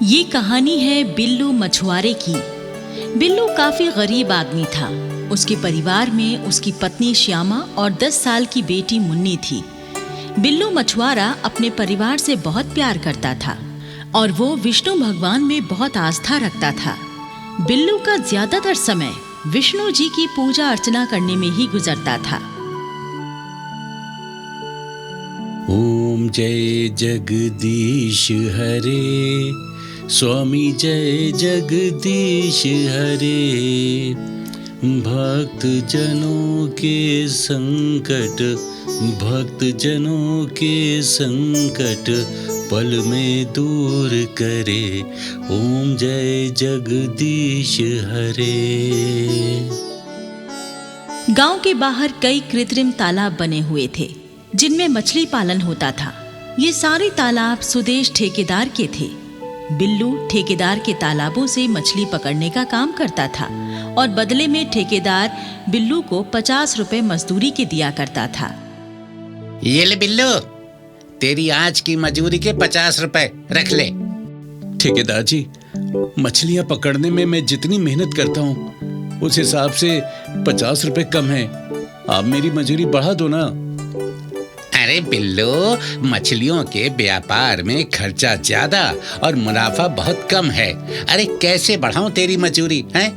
ये कहानी है बिल्लू मछुआरे की। बिल्लू काफी गरीब आदमी था। उसके परिवार में उसकी पत्नी श्यामा और 10 साल की बेटी मुन्नी थी। बिल्लू मछुआरा अपने परिवार से बहुत प्यार करता था और वो विष्णु भगवान में बहुत आस्था रखता था। बिल्लू का ज्यादातर समय विष्णु जी की पूजा अर्चना करने में ही गुजरता था। ओम जय जगदीश हरे, स्वामी जय जगदीश हरे। भक्त जनों के संकट पल में दूर करे। ओम जय जगदीश हरे। गांव के बाहर कई कृत्रिम तालाब बने हुए थे जिनमें मछली पालन होता था। ये सारे तालाब सुदेश ठेकेदार के थे। बिल्लू ठेकेदार के तालाबों से मछली पकड़ने का काम करता था और बदले में ठेकेदार बिल्लू को 50 रुपए मजदूरी के दिया करता था। ये ले बिल्लू, तेरी आज की मजदूरी के 50 रुपए रख ले। ठेकेदार जी, मछलियां पकड़ने में मैं जितनी मेहनत करता हूँ उस हिसाब से 50 रुपए कम है। आप मेरी मजदूरी बढ़ा दो ना। अरे बिल्लू, मछलियों के व्यापार में खर्चा ज्यादा और मुनाफा बहुत कम है। अरे कैसे बढ़ाऊं तेरी मजदूरी हैं?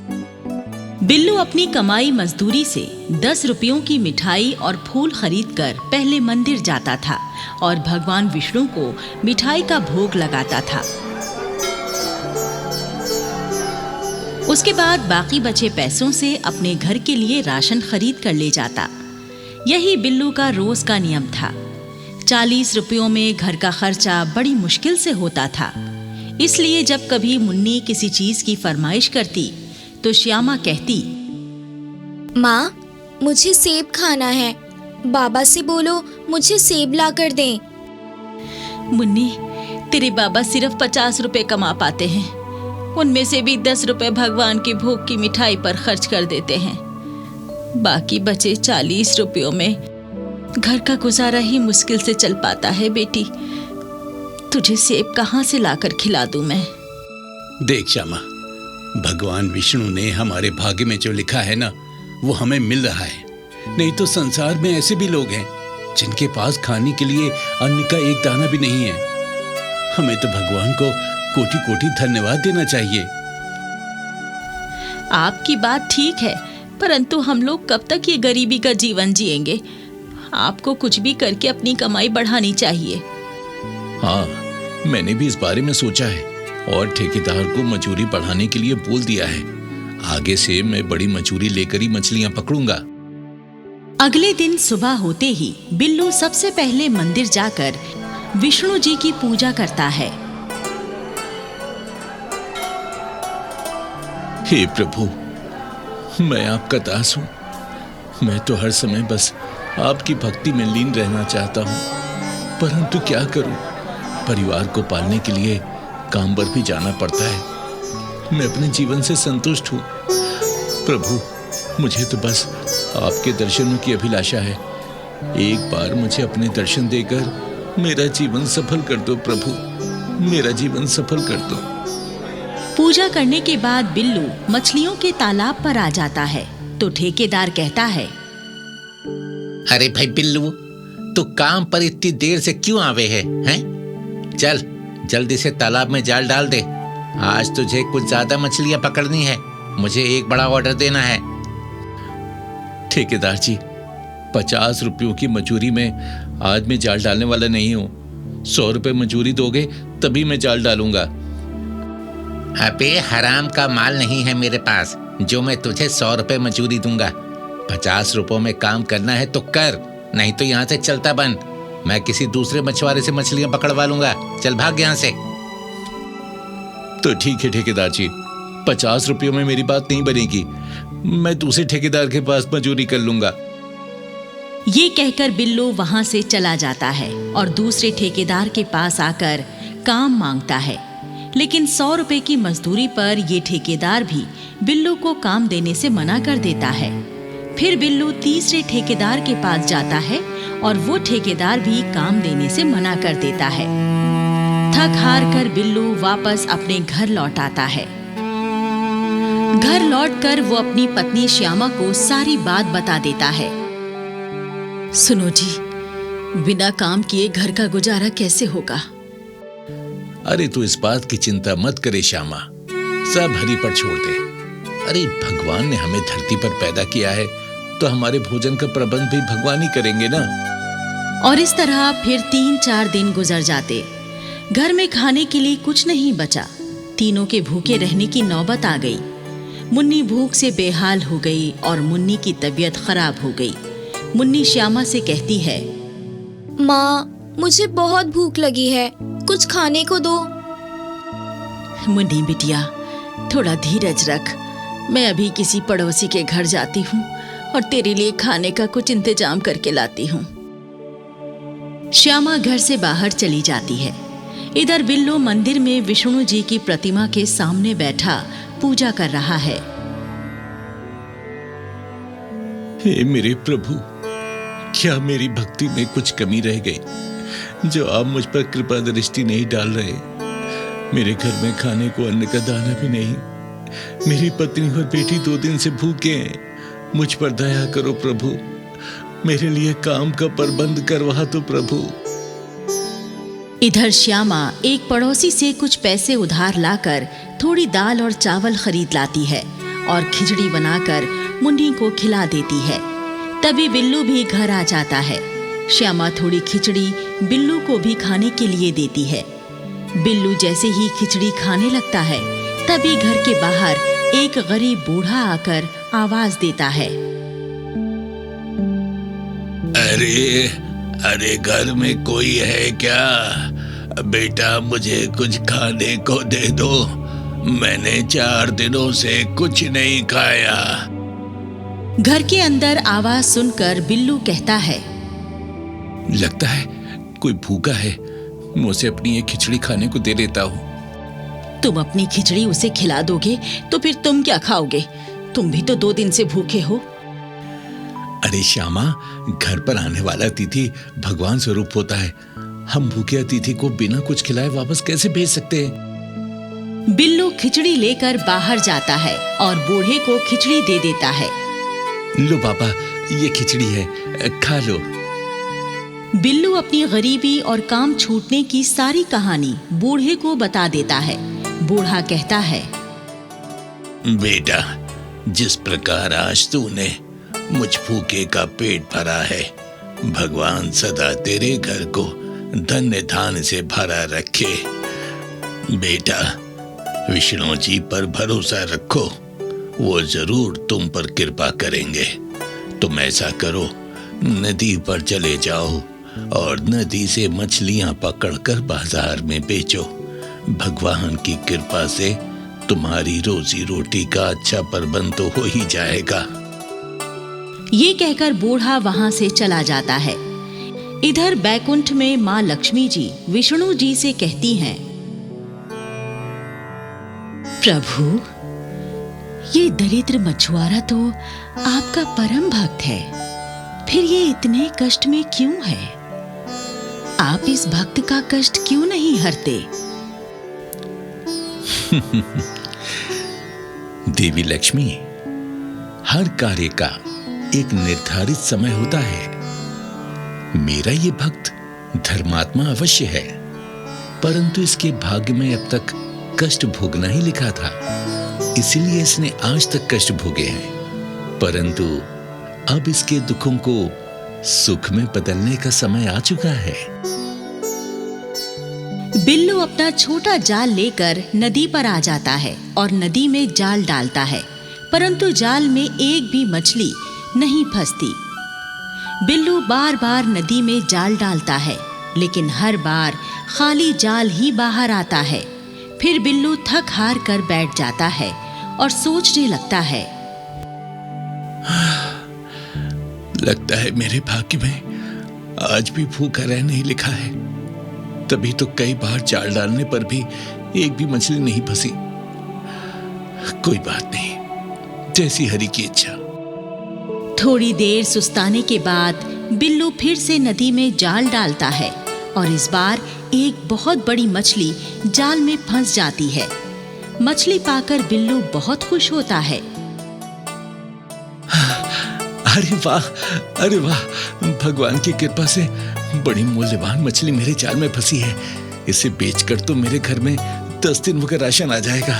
बिल्लू अपनी कमाई मजदूरी से 10 रुपयों की मिठाई और फूल खरीदकर पहले मंदिर जाता था और भगवान विष्णु को मिठाई का भोग लगाता था। उसके बाद बाकी बचे पैसों से अपने घर के लिए राशन खरीद कर ले जाता। यही बिल्लू का रोज का नियम था। 40 रुपयों में घर का खर्चा बड़ी मुश्किल से होता था। इसलिए जब कभी मुन्नी किसी चीज की फरमाइश करती तो श्यामा कहती, माँ, मुझे सेब खाना है। बाबा से बोलो मुझे सेब ला कर दें। मुन्नी, तेरे बाबा सिर्फ 50 रुपए कमा पाते हैं। उनमें से भी 10 रुपए भगवान के भोग की मिठाई पर खर्च कर देते हैं। बाकी बचे 40 रुपयों में घर का गुजारा ही मुश्किल से चल पाता है। बेटी, तुझे सेब कहाँ से लाकर खिला दूं मैं? देख श्यामा, भगवान विष्णु ने हमारे भाग्य में जो लिखा है ना, वो हमें मिल रहा है। नहीं तो संसार में ऐसे भी लोग हैं जिनके पास खाने के लिए अन्न का एक दाना भी नहीं है। हमें तो भगवान को कोटि कोटि धन्यवाद देना चाहिए। आपकी बात ठीक है, परंतु हम लोग कब तक ये गरीबी का जीवन जिएंगे? आपको कुछ भी करके अपनी कमाई बढ़ानी चाहिए। हाँ, मैंने भी इस बारे में सोचा है और ठेकेदार को मजदूरी बढ़ाने के लिए बोल दिया है। आगे से मैं बड़ी मजदूरी लेकर ही मछलियां पकड़ूंगा। अगले दिन सुबह होते ही बिल्लू सबसे पहले मंदिर जाकर विष्णु जी की पूजा करता है। हे प्रभु, मैं आपका दास हूँ। मैं तो हर समय बस आपकी भक्ति में लीन रहना चाहता हूँ, परंतु क्या करूँ, परिवार को पालने के लिए काम पर भी जाना पड़ता है। मैं अपने जीवन से संतुष्ट हूँ। प्रभु, मुझे तो बस आपके दर्शनों की अभिलाषा है। एक बार मुझे अपने दर्शन देकर मेरा जीवन सफल कर दो प्रभु, मेरा जीवन सफल कर दो। पूजा करने के बाद बिल्लू मछलियों के तालाब पर आ जाता है तो ठेकेदार कहता है, अरे भाई बिल्लू, तू काम पर इतनी देर से क्यों आवे हैं? चल जल्दी से तालाब में जाल डाल दे। आज तुझे कुछ ज्यादा मछलियां पकड़नी है। मुझे एक बड़ा ऑर्डर देना है। ठेकेदार जी, 50 रुपयों की मजदूरी में आज मैं जाल डालने वाला नहीं हूँ। 100 रुपए मजदूरी दोगे तभी मैं जाल डालूंगा। अबे हराम का माल नहीं है मेरे पास जो मैं तुझे 100 रुपए मजदूरी दूंगा। 50 रुपयों में काम करना है तो कर, नहीं तो यहाँ से चलता बन। मैं किसी दूसरे मछुआरे से मछलियां पकड़वा लूंगा। चल भाग यहाँ से। तो ठीक है ठेकेदार जी, 50 रुपयों में मेरी बात नहीं बनेगी। मैं दूसरे ठेकेदार के पास मजदूरी कर लूंगा। ये कहकर बिल्लू वहां से चला जाता है और दूसरे ठेकेदार के पास आकर काम मांगता है। लेकिन 100 रुपए की मजदूरी पर ये ठेकेदार भी बिल्लू को काम देने से मना कर देता है। फिर बिल्लू तीसरे ठेकेदार के पास जाता है और वो ठेकेदार भी काम देने से मना कर देता है। थक हार कर बिल्लू वापस अपने घर लौट आता है। घर लौटकर वो अपनी पत्नी श्यामा को सारी बात बता देता है। सुनो जी, बिना काम किए घर का गुजारा कैसे होगा? अरे तू इस बात की चिंता मत करे श्यामा, सब हरि पर छोड़ दे। अरे भगवान ने हमें धरती पर पैदा किया है तो हमारे भोजन का प्रबंध भी भगवान ही करेंगे ना। और इस तरह फिर 3-4 दिन गुजर जाते। घर में खाने के लिए कुछ नहीं बचा। तीनों के भूखे रहने की नौबत आ गई। मुन्नी भूख से बेहाल हो गई और मुन्नी की तबीयत खराब हो गई। मुन्नी श्यामा से कहती है, माँ, मुझे बहुत भूख लगी है, कुछ खाने को दो। मुन्नी बिटिया, थोड़ा धीरज रख। मैं अभी किसी पड़ोसी के घर जाती हूँ और तेरे लिए खाने का कुछ इंतजाम करके लाती हूँ। श्यामा घर से बाहर चली जाती है। इधर बिल्लू मंदिर में विष्णु जी की प्रतिमा के सामने बैठा पूजा कर रहा है। हे मेरे प्रभु, क्या मेरी भक्ति में कुछ कमी रह गई जो आप मुझ पर कृपा दृष्टि नहीं डाल रहे? मेरे घर में खाने को अन्न का दाना भी नहीं। मेरी पत्नी और बेटी 2 दिन से भूखे हैं। मुझ पर दया करो प्रभु, मेरे लिए काम का प्रबंध करवा दो प्रभु। इधर श्यामा एक पड़ोसी से कुछ पैसे उधार लाकर थोड़ी दाल और चावल खरीद लाती है और खिचड़ी बनाकर मुन्नी को खिला देती है। तभी बिल्लू भी घर आ जाता है। श्यामा थोड़ी खिचड़ी बिल्लू को भी खाने के लिए देती है। बिल्लू जैसे ही खिचड़ी खाने लगता है, तभी घर के बाहर एक गरीब बूढ़ा आकर आवाज देता है, अरे घर में कोई है क्या? बेटा, मुझे कुछ खाने को दे दो। मैंने 4 दिनों से कुछ नहीं खाया। घर के अंदर आवाज सुनकर बिल्लू कहता है, लगता है कोई भूखा है, मैं उसे अपनी ये खिचड़ी खाने को दे देता हूँ। तुम अपनी खिचड़ी उसे खिला दोगे तो फिर तुम क्या खाओगे? तुम भी तो 2 दिन से भूखे हो। अरे श्यामा, घर पर आने वाला अतिथि भगवान स्वरूप होता है। हम भूखे अतिथि को बिना कुछ खिलाए वापस कैसे भेज सकते हैं? बिल्लू खिचड़ी लेकर बाहर जाता है और बूढ़े को खिचड़ी दे देता है। लो बाबा, ये खिचड़ी है, खा लो। बिल्लू अपनी गरीबी और काम छूटने की सारी कहानी बूढ़े को बता देता है। बूढ़ा कहता है, बेटा, जिस प्रकार आज तूने मुझ भूखे का पेट भरा है, भगवान सदा तेरे घर को धन्य धान्य से भरा रखे। बेटा, विष्णु जी पर भरोसा रखो, वो जरूर तुम पर कृपा करेंगे। तुम ऐसा करो, नदी पर चले जाओ और नदी से मछलियां पकड़कर बाजार में बेचो। भगवान की कृपा से तुम्हारी रोजी रोटी का अच्छा प्रबंध तो हो ही जाएगा। ये कहकर बूढ़ा वहां से चला जाता है। इधर बैकुंठ में माँ लक्ष्मी जी विष्णु जी से कहती हैं, प्रभु, ये दरिद्र मछुआरा तो आपका परम भक्त है, फिर ये इतने कष्ट में क्यों है? आप इस भक्त का कष्ट क्यों नहीं हरते? देवी लक्ष्मी, हर कार्य का एक निर्धारित समय होता है। मेरा ये भक्त धर्मात्मा अवश्य है, परंतु इसके भाग्य में अब तक कष्ट भोगना ही लिखा था, इसीलिए इसने आज तक कष्ट भोगे हैं। परंतु अब इसके दुखों को सुख में बदलने का समय आ चुका है। बिल्लू अपना छोटा जाल लेकर नदी पर आ जाता है और नदी में जाल डालता है, परंतु जाल में एक भी मछली नहीं फंसती। बिल्लू बार बार नदी में जाल डालता है, लेकिन हर बार खाली जाल ही बाहर आता है। फिर बिल्लू थक हार कर बैठ जाता है और सोचने लगता है, लगता है मेरे भाग्य में आज भी भूखा रहने ही लिखा है। तभी तो कई बार जाल डालने पर भी एक भी मछली नहीं फंसी। कोई बात नहीं, जैसी हरि की इच्छा। थोड़ी देर सुस्ताने के बाद बिल्लू फिर से नदी में जाल डालता है और इस बार एक बहुत बड़ी मछली जाल में फंस जाती है। मछली पाकर बिल्लू बहुत खुश होता है। अरे वाह, भगवान की कृपा से बड़ी मूल्यवान मछली मेरे जाल में फंसी है। इसे बेचकर तो मेरे घर में 10 दिन का राशन आ जाएगा।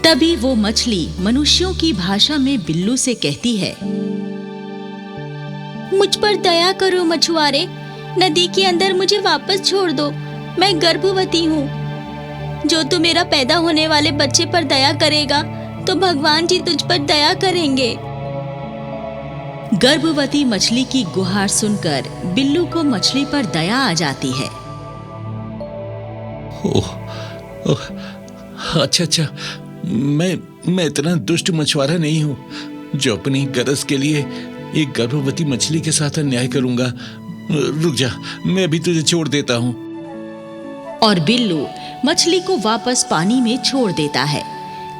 तभी वो मछली मनुष्यों की भाषा में बिल्लू से कहती है, मुझ पर दया करो मछुआरे, नदी के अंदर मुझे वापस छोड़ दो। मैं गर्भवती हूँ। जो तू मेरा पैदा होने वाले बच्चे पर दया करेगा तो भगवान जी तुझ पर दया करेंगे। गर्भवती मछली की गुहार सुनकर बिल्लू को मछली पर दया आ जाती है। ओह, अच्छा, मैं इतना दुष्ट मछुआरा नहीं हूँ जो अपनी गरज के लिए एक गर्भवती मछली के साथ अन्याय करूंगा। रुक जा, मैं अभी तुझे छोड़ देता हूँ। और बिल्लू मछली को वापस पानी में छोड़ देता है।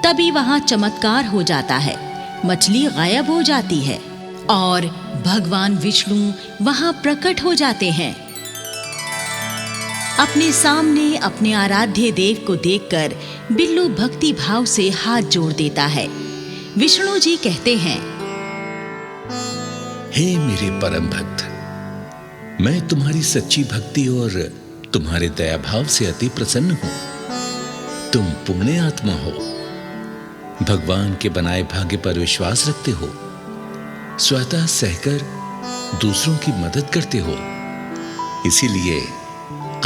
तभी वहां चमत्कार हो जाता है। मछली गायब हो जाती है और भगवान विष्णु वहां प्रकट हो जाते हैं। अपने सामने अपने आराध्य देव को देखकर बिल्लू भक्ति भाव से हाथ जोड़ देता है। विष्णु जी कहते हैं, हे मेरे परम भक्त, मैं तुम्हारी सच्ची भक्ति और तुम्हारे दया भाव से अति प्रसन्न हूं। तुम पुण्य आत्मा हो, भगवान के बनाए भाग्य पर विश्वास रखते हो, स्वतः सहकर दूसरों की मदद करते हो। इसीलिए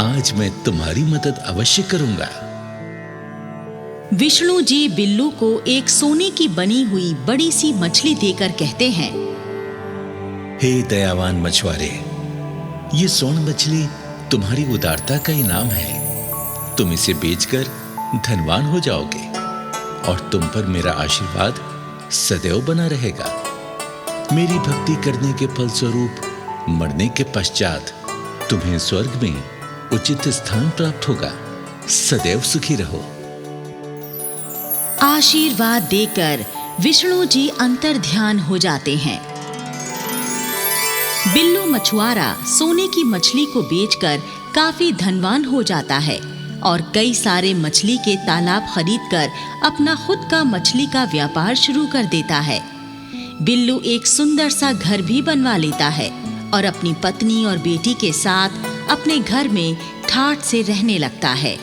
आज मैं तुम्हारी मदद अवश्य करूंगा। विष्णु जी बिल्लू को एक सोने की बनी हुई बड़ी सी मछली देकर कहते हैं, हे दयावान मछुआरे, ये स्वर्ण मछली तुम्हारी उदारता का इनाम है। तुम इसे बेचकर धनवान हो जाओगे और तुम पर मेरा आशीर्वाद सदैव बना रहेगा। मेरी भक्ति करने के फलस्वरूप मरने के पश्चात तुम्हें स्वर्ग में उचित स्थान प्राप्त होगा। सदैव सुखी रहो। आशीर्वाद देकर विष्णु जी अंतर ध्यान हो जाते हैं। बिल्लू मछुआरा सोने की मछली को बेचकर काफी धनवान हो जाता है और कई सारे मछली के तालाब खरीदकर अपना खुद का मछली का व्यापार शुरू कर देता है। बिल्लू एक सुंदर सा घर भी बनवा लेता है और अपनी पत्नी और बेटी के साथ अपने घर में ठाठ से रहने लगता है।